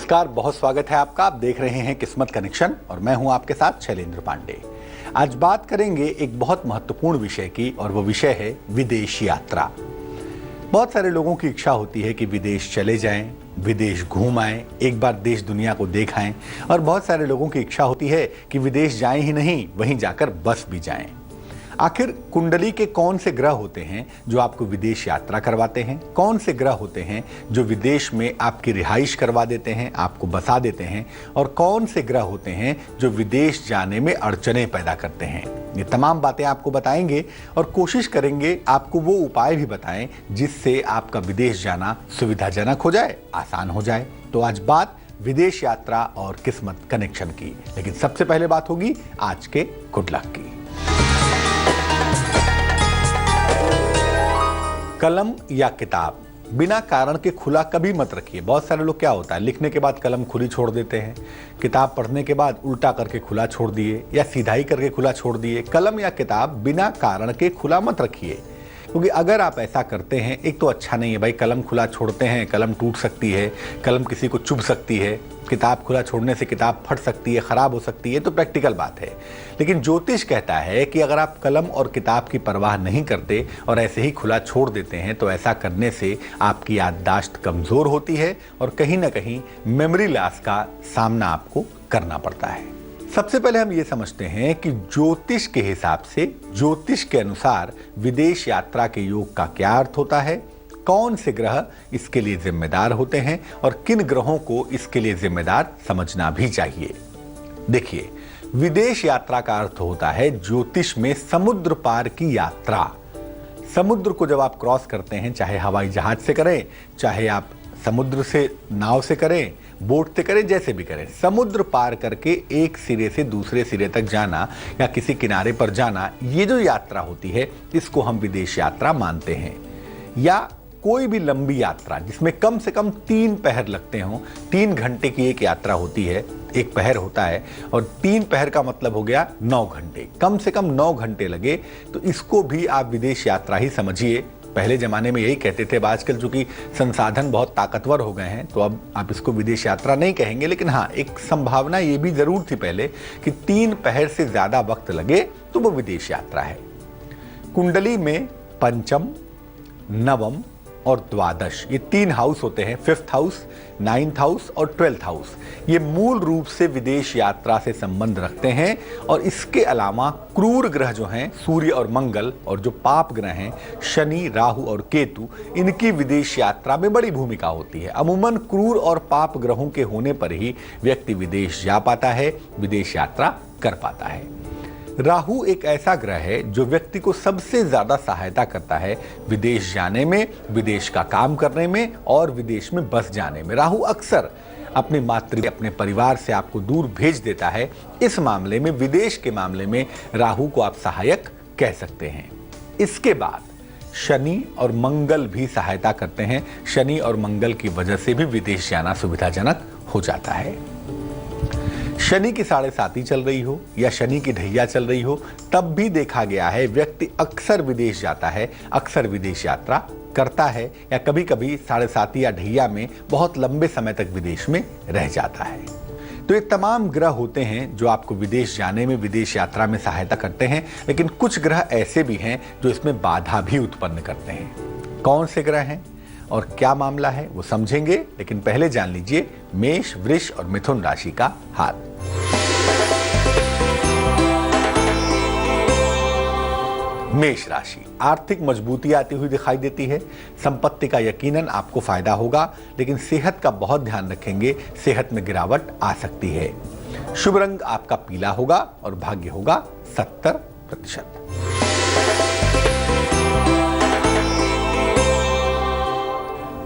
नमस्कार, बहुत स्वागत है आपका। आप देख रहे हैं किस्मत कनेक्शन और मैं हूं आपके साथ शैलेंद्र पांडे। आज बात करेंगे एक बहुत महत्वपूर्ण विषय की और वो विषय है विदेश यात्रा। बहुत सारे लोगों की इच्छा होती है कि विदेश चले जाएं, विदेश घूम आएं, एक बार देश दुनिया को देखाएं, और बहुत सारे लोगों की इच्छा होती है कि विदेश जाएं ही नहीं, वहीं जाकर बस भी जाएं। आखिर कुंडली के कौन से ग्रह होते हैं जो आपको विदेश यात्रा करवाते हैं? कौन से ग्रह होते हैं जो विदेश में आपकी रिहाइश करवा देते हैं, आपको बसा देते हैं? और कौन से ग्रह होते हैं जो विदेश जाने में अड़चने पैदा करते हैं? ये तमाम बातें आपको बताएंगे और कोशिश करेंगे आपको वो उपाय भी बताएं जिससे आपका विदेश जाना सुविधाजनक हो जाए, आसान हो जाए। तो आज बात विदेश यात्रा और किस्मत कनेक्शन की, लेकिन सबसे पहले बात होगी आज के गुड लक की। कलम या किताब बिना कारण के खुला कभी मत रखिए। बहुत सारे लोग क्या होता है, लिखने के बाद कलम खुली छोड़ देते हैं, किताब पढ़ने के बाद उल्टा करके खुला छोड़ दिए या सीधाई करके खुला छोड़ दिए। कलम या किताब बिना कारण के खुला मत रखिए, क्योंकि अगर आप ऐसा करते हैं, एक तो अच्छा नहीं है भाई। कलम खुला छोड़ते हैं, कलम टूट सकती है, कलम किसी को चुभ सकती है, किताब खुला छोड़ने से किताब फट सकती है, खराब हो सकती है, तो प्रैक्टिकल बात है। लेकिन ज्योतिष कहता है कि अगर आप कलम और किताब की परवाह नहीं करते और ऐसे ही खुला छोड़ देते हैं, तो ऐसा करने से आपकी याददाश्त कमजोर होती है और कहीं ना कहीं मेमोरी लॉस का सामना आपको करना पड़ता है। सबसे पहले हम ये समझते हैं कि ज्योतिष के हिसाब से, ज्योतिष के अनुसार विदेश यात्रा के योग का क्या अर्थ होता है, कौन से ग्रह इसके लिए जिम्मेदार होते हैं और किन ग्रहों को इसके लिए जिम्मेदार समझना भी चाहिए। देखिए, विदेश यात्रा का अर्थ होता है ज्योतिष में समुद्र पार की यात्रा। समुद्र को जब आप क्रॉस करते हैं, चाहे हवाई जहाज से करें, चाहे आप समुद्र से नाव से करें, बोट से करें, जैसे भी करें, समुद्र पार करके एक सिरे से दूसरे सिरे तक जाना या किसी किनारे पर जाना, ये जो यात्रा होती है इसको हम विदेश यात्रा मानते हैं। या कोई भी लंबी यात्रा जिसमें कम से कम 3 पहर लगते हों, 3 घंटे की एक यात्रा होती है, एक पहर होता है, और 3 पहर का मतलब हो गया 9 घंटे, कम से कम 9 घंटे लगे, तो इसको भी आप विदेश यात्रा ही समझिए। पहले जमाने में यही कहते थे, आजकल चूंकि संसाधन बहुत ताकतवर हो गए हैं तो अब आप इसको विदेश यात्रा नहीं कहेंगे, लेकिन हाँ, एक संभावना ये भी जरूर थी पहले कि 3 पहर से ज्यादा वक्त लगे तो वो विदेश यात्रा है। कुंडली में पंचम, नवम और द्वादश, ये 3 हाउस होते हैं, 5th हाउस, 9th हाउस और 12th हाउस। ये मूल रूप से विदेश यात्रा से संबंध रखते हैं। और इसके अलावा क्रूर ग्रह जो हैं, सूर्य और मंगल, और जो पाप ग्रह हैं, शनि, राहु और केतु, इनकी विदेश यात्रा में बड़ी भूमिका होती है। अमूमन क्रूर और पाप ग्रहों के होने पर ही व्यक्ति विदेश जा पाता है, विदेश यात्रा कर पाता है। राहु एक ऐसा ग्रह है जो व्यक्ति को सबसे ज्यादा सहायता करता है विदेश जाने में, विदेश का काम करने में और विदेश में बस जाने में। राहु अक्सर अपने अपने परिवार से आपको दूर भेज देता है। इस मामले में, विदेश के मामले में, राहु को आप सहायक कह सकते हैं। इसके बाद शनि और मंगल भी सहायता करते हैं। शनि और मंगल की वजह से भी विदेश जाना सुविधाजनक हो जाता है। शनि की 7.5 चल रही हो या शनि की ढैया चल रही हो, तब भी देखा गया है व्यक्ति अक्सर विदेश जाता है, अक्सर विदेश यात्रा करता है, या कभी कभी 7.5 या ढैया में बहुत लंबे समय तक विदेश में रह जाता है। तो ये तमाम ग्रह होते हैं जो आपको विदेश जाने में, विदेश यात्रा में सहायता करते हैं। लेकिन कुछ ग्रह ऐसे भी हैं जो इसमें बाधा भी उत्पन्न करते हैं। कौन से ग्रह हैं और क्या मामला है वो समझेंगे, लेकिन पहले जान लीजिए मेष, वृष और मिथुन राशि का हाल। मेष राशि, आर्थिक मजबूती आती हुई दिखाई देती है। संपत्ति का यकीनन आपको फायदा होगा, लेकिन सेहत का बहुत ध्यान रखेंगे, सेहत में गिरावट आ सकती है। शुभ रंग आपका पीला होगा और भाग्य होगा 70%।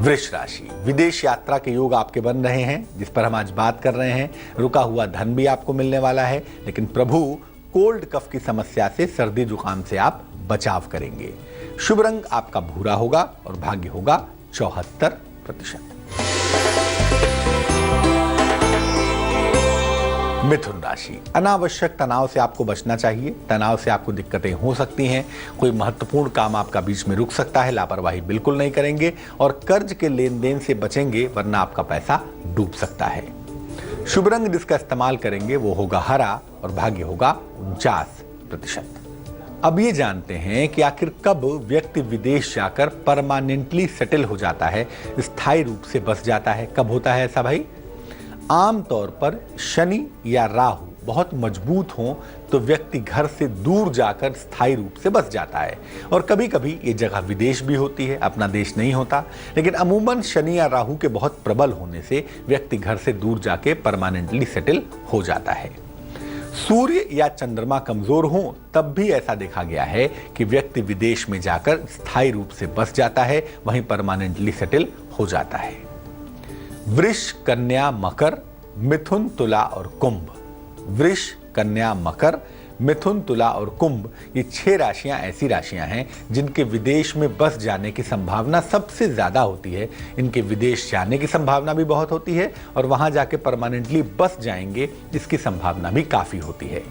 वृष राशि, विदेश यात्रा के योग आपके बन रहे हैं, जिस पर हम आज बात कर रहे हैं। रुका हुआ धन भी आपको मिलने वाला है, लेकिन प्रभु कोल्ड कफ की समस्या से, सर्दी जुकाम से आप बचाव करेंगे। शुभ रंग आपका भूरा होगा और भाग्य होगा 74%। मिथुन राशि, अनावश्यक तनाव से आपको बचना चाहिए। तनाव से आपको दिक्कतें हो सकती हैं। कोई महत्वपूर्ण काम आपका बीच में रुक सकता है, लापरवाही बिल्कुल नहीं करेंगे और कर्ज के लेन देन से बचेंगे, वरना आपका पैसा डूब सकता है। शुभ रंग जिसका इस्तेमाल करेंगे वो होगा हरा और भाग्य होगा 49%। अब ये जानते हैं कि आखिर कब व्यक्ति विदेश जाकर परमानेंटली सेटल हो जाता है, स्थायी रूप से बस जाता है। कब होता है ऐसा भाई? आमतौर पर शनि या राहु बहुत मजबूत हों तो व्यक्ति घर से दूर जाकर स्थायी रूप से बस जाता है, और कभी कभी ये जगह विदेश भी होती है, अपना देश नहीं होता। लेकिन अमूमन शनि या राहु के बहुत प्रबल होने से व्यक्ति घर से दूर जाके परमानेंटली सेटल हो जाता है। सूर्य या चंद्रमा कमजोर हों तब भी ऐसा देखा गया है कि व्यक्ति विदेश में जाकर स्थायी रूप से बस जाता है, वहीं परमानेंटली सेटल हो जाता है। वृष, कन्या, मकर, मिथुन, तुला और कुंभ। वृष, कन्या, मकर, मिथुन, तुला और कुंभ, ये 6 राशियां ऐसी राशियां हैं जिनके विदेश में बस जाने की संभावना सबसे ज्यादा होती है। इनके विदेश जाने की संभावना भी बहुत होती है और वहां जाके परमानेंटली बस जाएंगे, इसकी संभावना भी काफी होती है।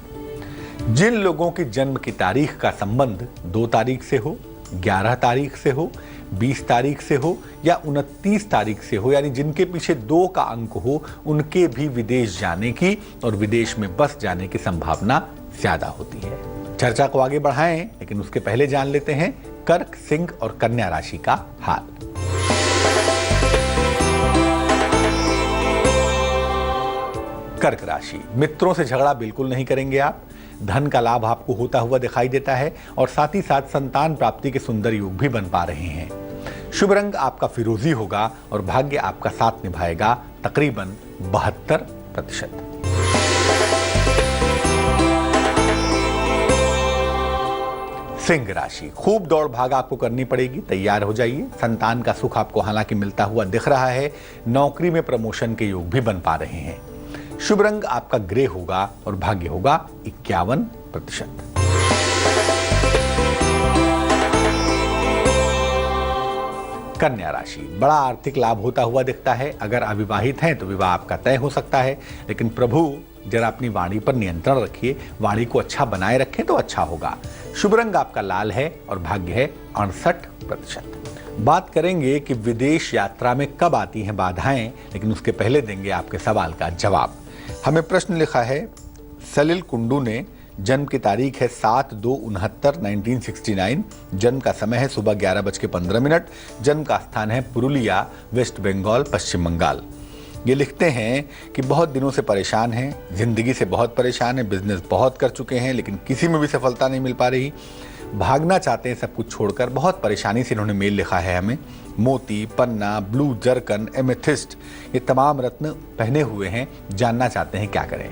जिन लोगों की जन्म की तारीख का संबंध 2 तारीख से हो, 11 तारीख से हो, 20 तारीख से हो या 29 तारीख से हो, यानी जिनके पीछे 2 का अंक हो, उनके भी विदेश जाने की और विदेश में बस जाने की संभावना ज्यादा होती है। चर्चा को आगे बढ़ाएं, लेकिन उसके पहले जान लेते हैं कर्क, सिंह और कन्या राशि का हाल। कर्क राशि, मित्रों से झगड़ा बिल्कुल नहीं करेंगे आप। धन का लाभ आपको होता हुआ दिखाई देता है और साथ ही साथ संतान प्राप्ति के सुंदर योग भी बन पा रहे हैं। शुभ रंग आपका फिरोजी होगा और भाग्य आपका साथ निभाएगा तकरीबन 72%। सिंह राशि, खूब दौड़ भाग आपको करनी पड़ेगी, तैयार हो जाइए। संतान का सुख आपको हालांकि मिलता हुआ दिख रहा है। नौकरी में प्रमोशन के योग भी बन पा रहे हैं। शुभ रंग आपका ग्रे होगा और भाग्य होगा 51%। कन्या राशि, बड़ा आर्थिक लाभ होता हुआ दिखता है। अगर अविवाहित हैं तो विवाह आपका तय हो सकता है, लेकिन प्रभु जरा अपनी वाणी पर नियंत्रण रखिए, वाणी को अच्छा बनाए रखें तो अच्छा होगा। शुभ रंग आपका लाल है और भाग्य है 68%। बात करेंगे कि विदेश यात्रा में कब आती हैं बाधाएं, लेकिन उसके पहले देंगे आपके सवाल का जवाब। हमें प्रश्न लिखा है सलिल कुंडू ने, जन्म की तारीख है 7/2/1969, जन्म का समय है सुबह 11:15, जन्म का स्थान है पुरुलिया, वेस्ट बंगाल, पश्चिम बंगाल। ये लिखते हैं कि बहुत दिनों से परेशान हैं, जिंदगी से बहुत परेशान हैं, बिजनेस बहुत कर चुके हैं लेकिन किसी में भी सफलता नहीं मिल पा रही, भागना चाहते हैं सब कुछ छोड़कर। बहुत परेशानी से इन्होंने मेल लिखा है हमें। मोती, पन्ना, ब्लू जरकन, एमेथिस्ट, ये तमाम रत्न पहने हुए हैं, जानना चाहते हैं क्या करें।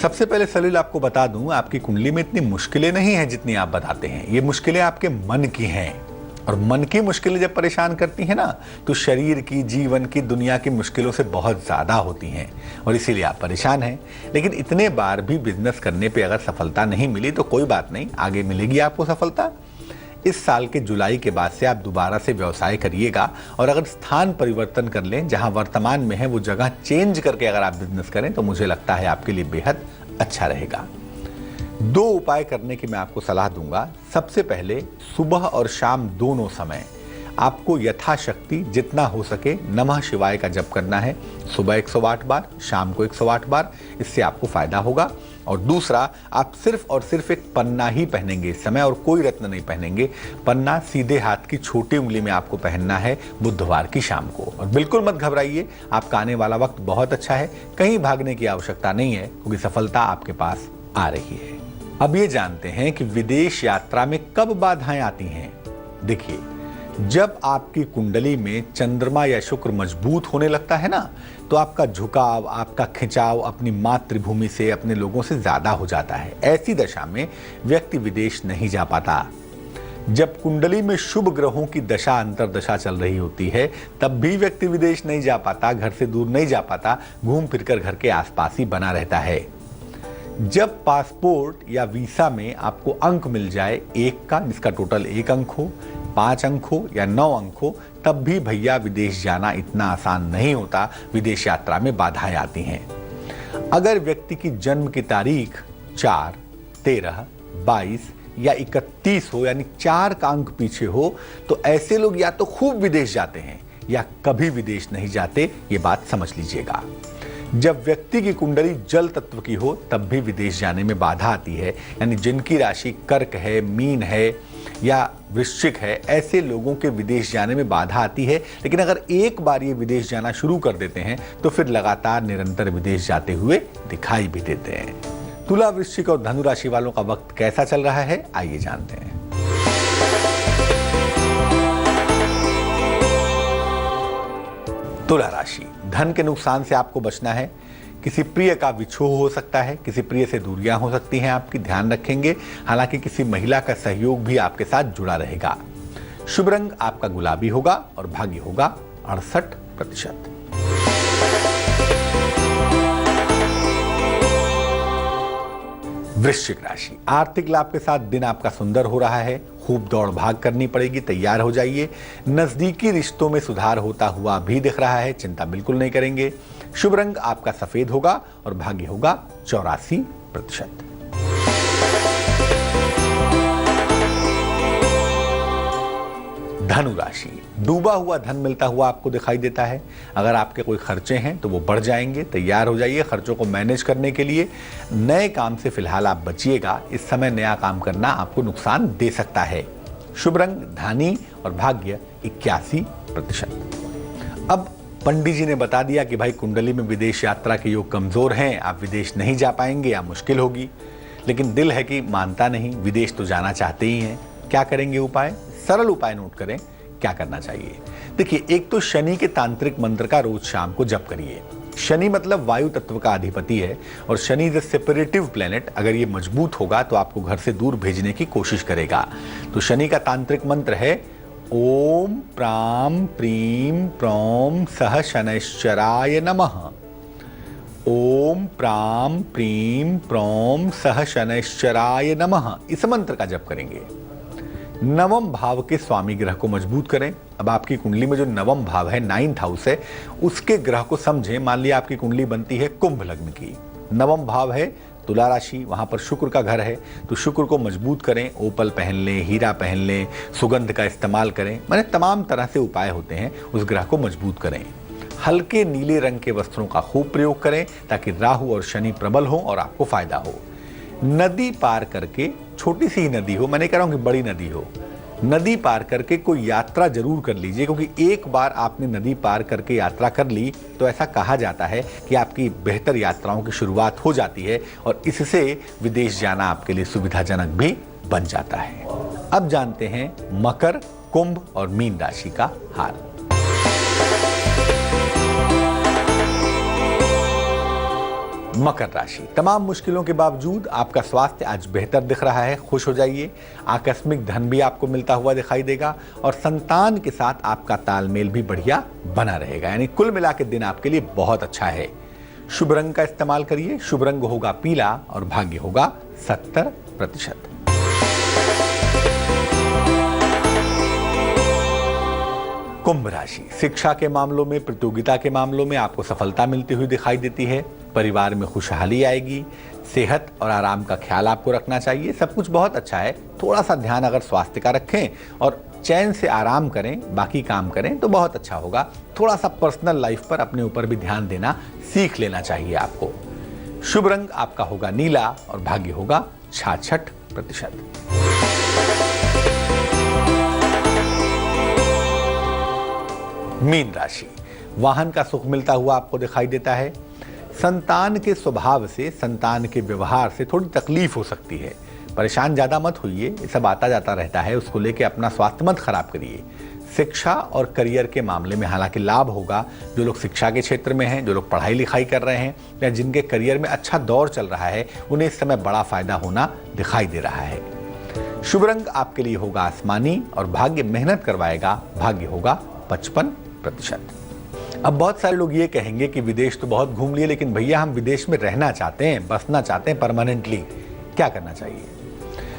सबसे पहले सलील आपको बता दूं, आपकी कुंडली में इतनी मुश्किलें नहीं हैं जितनी आप बताते हैं। ये मुश्किलें आपके मन की हैं, और मन की मुश्किलें जब परेशान करती हैं ना, तो शरीर की, जीवन की, दुनिया की मुश्किलों से बहुत ज़्यादा होती हैं और इसीलिए आप परेशान हैं। लेकिन इतने बार भी बिजनेस करने पे अगर सफलता नहीं मिली तो कोई बात नहीं, आगे मिलेगी आपको सफलता। इस साल के जुलाई के बाद से आप दोबारा से व्यवसाय करिएगा, और अगर स्थान परिवर्तन कर लें, जहां वर्तमान में है वो जगह चेंज करके अगर आप बिजनेस करें तो मुझे लगता है आपके लिए बेहद अच्छा रहेगा। 2 उपाय करने की मैं आपको सलाह दूंगा। सबसे पहले सुबह और शाम दोनों समय आपको यथाशक्ति जितना हो सके नमः शिवाय का जप करना है। सुबह 108 बार, शाम को 108 बार, इससे आपको फायदा होगा। और दूसरा, आप सिर्फ और सिर्फ एक पन्ना ही पहनेंगे इस समय, और कोई रत्न नहीं पहनेंगे। पन्ना सीधे हाथ की छोटी उंगली में आपको पहनना है बुधवार की शाम को। और बिल्कुल मत घबराइए, आपका आने वाला वक्त बहुत अच्छा है, कहीं भागने की आवश्यकता नहीं है, क्योंकि सफलता आपके पास आ रही है। अब ये जानते हैं कि विदेश यात्रा में कब बाधाएं आती हैं। देखिए, जब आपकी कुंडली में चंद्रमा या शुक्र मजबूत होने लगता है ना, तो आपका झुकाव, आपका खिंचाव अपनी मातृभूमि से, अपने लोगों से ज्यादा हो जाता है। ऐसी दशा में व्यक्ति विदेश नहीं जा पाता। जब कुंडली में शुभ ग्रहों की दशा अंतरदशा चल रही होती है, तब भी व्यक्ति विदेश नहीं जा पाता, घर से दूर नहीं जा पाता, घूम फिरकर घर के आसपास ही बना रहता है। जब पासपोर्ट या वीसा में आपको अंक मिल जाए 1 का, जिसका टोटल 1 अंक हो, 5 अंक हो या 9 अंक हो, तब भी भैया विदेश जाना इतना आसान नहीं होता, विदेश यात्रा में बाधाएं आती हैं। अगर व्यक्ति की जन्म की तारीख 4, 13, 22 या 31 हो, यानी 4 का अंक पीछे हो, तो ऐसे लोग या तो खूब विदेश जाते हैं या कभी विदेश नहीं जाते, ये बात समझ लीजिएगा। जब व्यक्ति की कुंडली जल तत्व की हो तब भी विदेश जाने में बाधा आती है, यानी जिनकी राशि कर्क है, मीन है या वृश्चिक है, ऐसे लोगों के विदेश जाने में बाधा आती है। लेकिन अगर एक बार ये विदेश जाना शुरू कर देते हैं तो फिर लगातार निरंतर विदेश जाते हुए दिखाई भी देते हैं। तुला, वृश्चिक और धनु राशि वालों का वक्त कैसा चल रहा है, आइए जानते हैं। तुला राशि, धन के नुकसान से आपको बचना है। किसी प्रिय का विछोह हो सकता है, किसी प्रिय से दूरियां हो सकती हैं, आपकी ध्यान रखेंगे। हालांकि किसी महिला का सहयोग भी आपके साथ जुड़ा रहेगा। शुभ रंग आपका गुलाबी होगा और भाग्य होगा 68%। वृश्चिक राशि, आर्थिक लाभ के साथ दिन आपका सुंदर हो रहा है। खूब दौड़ भाग करनी पड़ेगी, तैयार हो जाइए। नजदीकी रिश्तों में सुधार होता हुआ भी दिख रहा है, चिंता बिल्कुल नहीं करेंगे। शुभ रंग आपका सफेद होगा और भाग्य होगा 84%। धनु राशि, डूबा हुआ धन मिलता हुआ आपको दिखाई देता है। अगर आपके कोई खर्चे हैं तो वो बढ़ जाएंगे, तैयार हो जाइए। खर्चों को मैनेज करने के लिए नए काम से फिलहाल आप बचिएगा। इस समय नया काम करना आपको नुकसान दे सकता है। शुभ रंग धानी और भाग्य 81%। अब पंडित जी ने बता दिया कि भाई कुंडली में विदेश यात्रा के योग कमजोर हैं, आप विदेश नहीं जा पाएंगे या मुश्किल होगी। लेकिन दिल है कि मानता नहीं, विदेश तो जाना चाहते ही हैं। क्या करेंगे उपाय? सरल उपाय नोट करें। क्या करना चाहिए? देखिए, एक तो शनि के तांत्रिक मंत्र का रोज शाम को जप करिए। शनि मतलब वायु तत्व का अधिपति है और Shani is a separative planet. अगर ये मजबूत होगा तो आपको घर से दूर भेजने की कोशिश करेगा। तो शनि का तांत्रिक मंत्र है ओम प्राम प्रीम प्रौम सह शनैश्चराय नमः। ओम प्राम प्रीम प्रौम सह शनैश्चराय नमः, इस मंत्र का जप करेंगे। नवम भाव के स्वामी ग्रह को मजबूत करें। अब आपकी कुंडली में जो नवम भाव है, 9th हाउस है, उसके ग्रह को समझें। मान लिया आपकी कुंडली बनती है कुंभ लग्न की, नवम भाव है तुला राशि, वहां पर शुक्र का घर है, तो शुक्र को मजबूत करें। ओपल पहन लें, हीरा पहन लें, सुगंध का इस्तेमाल करें। माने तमाम तरह से उपाय होते हैं, उस ग्रह को मजबूत करें। हल्के नीले रंग के वस्त्रों का खूब प्रयोग करें ताकि राहु और शनि प्रबल हो और आपको फायदा हो। नदी पार करके, छोटी सी नदी हो, मैं नहीं कह रहा हूं कि बड़ी नदी हो, नदी पार करके कोई यात्रा जरूर कर लीजिए। क्योंकि एक बार आपने नदी पार करके यात्रा कर ली तो ऐसा कहा जाता है कि आपकी बेहतर यात्राओं की शुरुआत हो जाती है और इससे विदेश जाना आपके लिए सुविधाजनक भी बन जाता है। अब जानते हैं मकर, कुंभ और मीन राशि का हाल। मकर राशि, तमाम मुश्किलों के बावजूद आपका स्वास्थ्य आज बेहतर दिख रहा है। खुश हो जाइए। आकस्मिक धन भी आपको मिलता हुआ दिखाई देगा और संतान के साथ आपका तालमेल भी बढ़िया बना रहेगा। यानी कुल मिला के दिन आपके लिए बहुत अच्छा है। शुभ रंग का इस्तेमाल करिए। शुभ रंग होगा पीला और भाग्य होगा 70%। कुंभ राशि, शिक्षा के मामलों में, प्रतियोगिता के मामलों में आपको सफलता मिलती हुई दिखाई देती है। परिवार में खुशहाली आएगी। सेहत और आराम का ख्याल आपको रखना चाहिए। सब कुछ बहुत अच्छा है। थोड़ा सा ध्यान अगर स्वास्थ्य का रखें और चैन से आराम करें, बाकी काम करें तो बहुत अच्छा होगा। थोड़ा सा पर्सनल लाइफ पर, अपने ऊपर भी ध्यान देना सीख लेना चाहिए आपको। शुभ रंग आपका होगा नीला और भाग्य होगा 66%। मीन राशि, वाहन का सुख मिलता हुआ आपको दिखाई देता है। संतान के स्वभाव से, संतान के व्यवहार से थोड़ी तकलीफ हो सकती है। परेशान ज्यादा मत होइए, ये सब आता जाता रहता है, उसको लेके अपना स्वास्थ्य मत खराब करिए। शिक्षा और करियर के मामले में हालांकि लाभ होगा। जो लोग शिक्षा के क्षेत्र में हैं, जो लोग पढ़ाई लिखाई कर रहे हैं या जिनके करियर में अच्छा दौर चल रहा है, उन्हें इस समय बड़ा फायदा होना दिखाई दे रहा है। शुभ रंग आपके लिए होगा आसमानी और भाग्य मेहनत करवाएगा। भाग्य होगा 55%। अब बहुत सारे लोग ये कहेंगे कि विदेश तो बहुत घूम लिए, लेकिन भैया हम विदेश में रहना चाहते हैं, बसना चाहते हैं परमानेंटली, क्या करना चाहिए?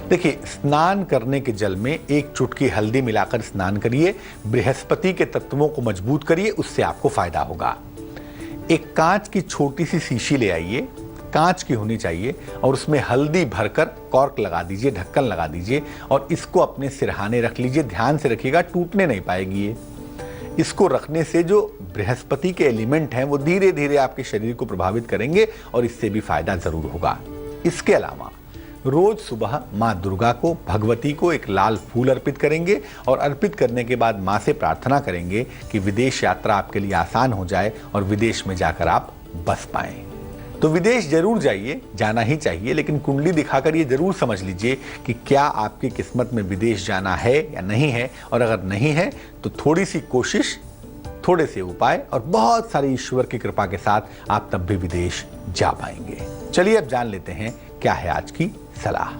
देखिए, स्नान करने के जल में एक चुटकी हल्दी मिलाकर स्नान करिए। बृहस्पति के तत्वों को मजबूत करिए, उससे आपको फायदा होगा। एक कांच की छोटी सी शीशी ले आइए, कांच की होनी चाहिए और उसमें हल्दी भरकर कॉर्क लगा दीजिए, ढक्कन लगा दीजिए और इसको अपने सिरहाने रख लीजिए। ध्यान से रखिएगा, टूटने नहीं पाएगी ये। इसको रखने से जो बृहस्पति के एलिमेंट हैं वो धीरे धीरे आपके शरीर को प्रभावित करेंगे और इससे भी फायदा जरूर होगा। इसके अलावा रोज सुबह माँ दुर्गा को, भगवती को एक लाल फूल अर्पित करेंगे और अर्पित करने के बाद माँ से प्रार्थना करेंगे कि विदेश यात्रा आपके लिए आसान हो जाए और विदेश में जाकर आप बस पाएं। तो विदेश जरूर जाइए, जाना ही चाहिए, लेकिन कुंडली दिखाकर ये जरूर समझ लीजिए कि क्या आपकी किस्मत में विदेश जाना है या नहीं है, और अगर नहीं है तो थोड़ी सी कोशिश, थोड़े से उपाय और बहुत सारी ईश्वर की कृपा के साथ आप तब भी विदेश जा पाएंगे। चलिए अब जान लेते हैं क्या है आज की सलाह।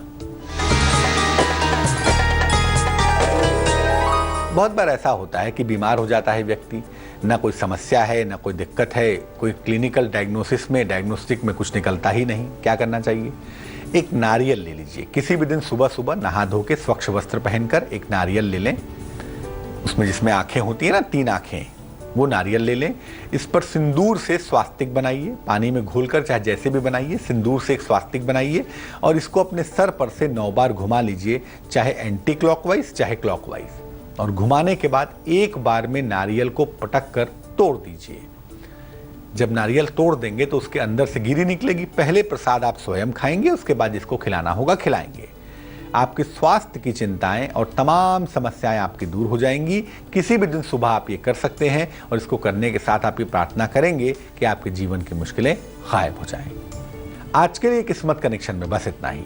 बहुत बार ऐसा होता है कि बीमार हो जाता है व्यक्ति, ना कोई समस्या है, ना कोई दिक्कत है, कोई क्लिनिकल डायग्नोस्टिक में कुछ निकलता ही नहीं। क्या करना चाहिए? एक नारियल ले लीजिए। किसी भी दिन सुबह सुबह नहा धो के स्वच्छ वस्त्र पहनकर एक नारियल ले लें। उसमें जिसमें आंखें होती है ना, 3 आंखें, वो नारियल ले लें। इस पर सिंदूर से स्वास्तिक बनाइए, पानी में घोलकर, चाहे जैसे भी बनाइए, सिंदूर से एक स्वास्तिक बनाइए और इसको अपने सर पर से 9 बार घुमा लीजिए, चाहे एंटी क्लॉकवाइज चाहे क्लॉकवाइज। और घुमाने के बाद एक बार में नारियल को पटक कर तोड़ दीजिए। जब नारियल तोड़ देंगे तो उसके अंदर से गिरी निकलेगी। पहले प्रसाद आप स्वयं खाएंगे, उसके बाद जिसको खिलाना होगा खिलाएंगे। आपके स्वास्थ्य की चिंताएं और तमाम समस्याएं आपकी दूर हो जाएंगी। किसी भी दिन सुबह आप ये कर सकते हैं और इसको करने के साथ आप ये प्रार्थना करेंगे कि आपके जीवन की मुश्किलें गायब हो जाएं। आज के लिए किस्मत कनेक्शन में बस इतना ही।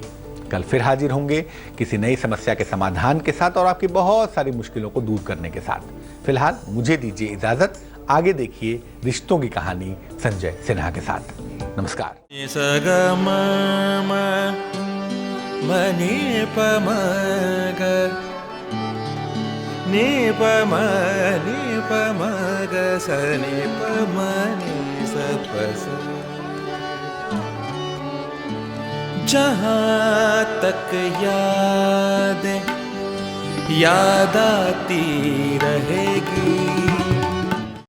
कल फिर हाजिर होंगे किसी नई समस्या के समाधान के साथ और आपकी बहुत सारी मुश्किलों को दूर करने के साथ। फिलहाल मुझे दीजिए इजाजत। आगे देखिए रिश्तों की कहानी संजय सिन्हा के साथ। नमस्कार। जहाँ तक याद आती रहेगी।